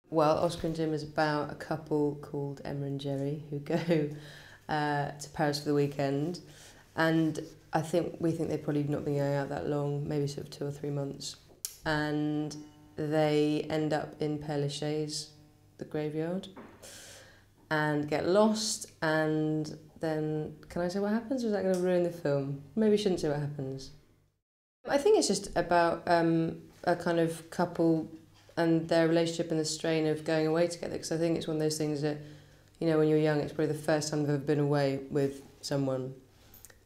Well, Oscar and Jim is about a couple called Emma and Jerry who go to Paris for the weekend, and we think they've probably not been going out that long, maybe sort of 2 or 3 months, and they end up in Père Lachaise, the graveyard, and get lost. And then, can I say what happens, or is that going to ruin the film? Maybe I shouldn't say what happens. I think it's just about a kind of couple and their relationship and the strain of going away together, because I think it's one of those things that, you know, when you're young, it's probably the first time they've ever been away with someone,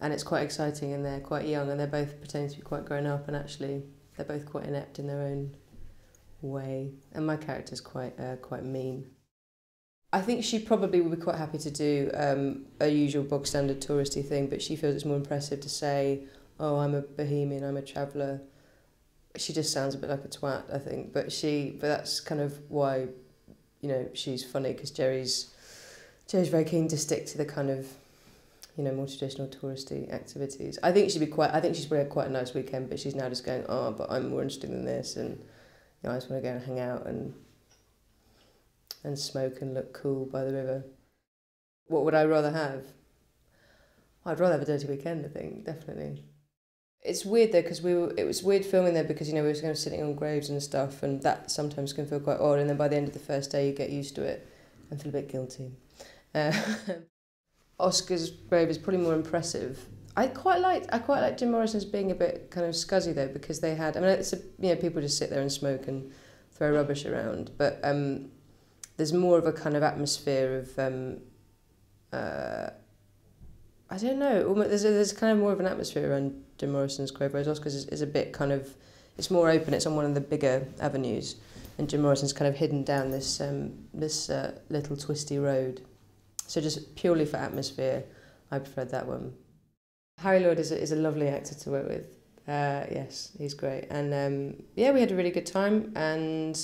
and it's quite exciting, and they're quite young, and they're both pretending to be quite grown up, and actually they're both quite inept in their own way, and my character's quite mean. I think she probably would be quite happy to do a usual bog standard touristy thing, but she feels it's more impressive to say, oh, I'm a bohemian, I'm a traveller. She just sounds a bit like a twat, I think, but that's kind of why, you know, she's funny, because Jerry's very keen to stick to the kind of, you know, more traditional touristy activities. I think she's probably had quite a nice weekend, but she's now just going, oh, but I'm more interested in this, and, you know, I just want to go and hang out and smoke and look cool by the river. What would I rather have? I'd rather have a dirty weekend, I think, definitely. It's weird though, because it was weird filming there, because, you know, we were kind of sitting on graves and stuff, and that sometimes can feel quite odd, and then by the end of the first day you get used to it and feel a bit guilty. Oscar's grave is probably more impressive. I quite like Jim Morrison's being a bit kind of scuzzy though, because they had, I mean, you know, people just sit there and smoke and throw rubbish around, but there's more of a kind of atmosphere of I don't know. There's kind of more of an atmosphere around Jim Morrison's grave, whereas Oscar's is a bit kind of, it's more open. It's on one of the bigger avenues, and Jim Morrison's kind of hidden down this little twisty road. So just purely for atmosphere, I preferred that one. Harry Lloyd is a lovely actor to work with. Yes, he's great, and yeah, we had a really good time, and,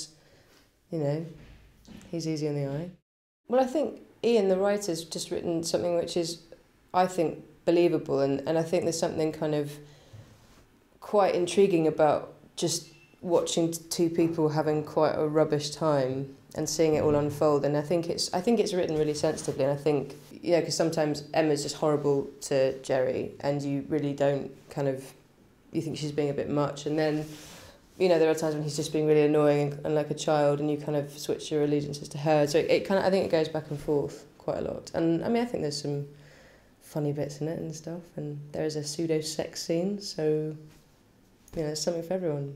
you know, he's easy on the eye. Well, I think Ian, the writer's just written something which is, I think, believable, and I think there's something kind of quite intriguing about just watching two people having quite a rubbish time and seeing it all unfold. And I think it's written really sensitively, and I think, you know, because sometimes Emma's just horrible to Jerry, and you really don't you think she's being a bit much, and then, you know, there are times when he's just being really annoying and like a child, and you kind of switch your allegiances to her. So I think it goes back and forth quite a lot. And I mean, I think there's some funny bits in it and stuff, and there is a pseudo sex scene, so, you know, there's something for everyone.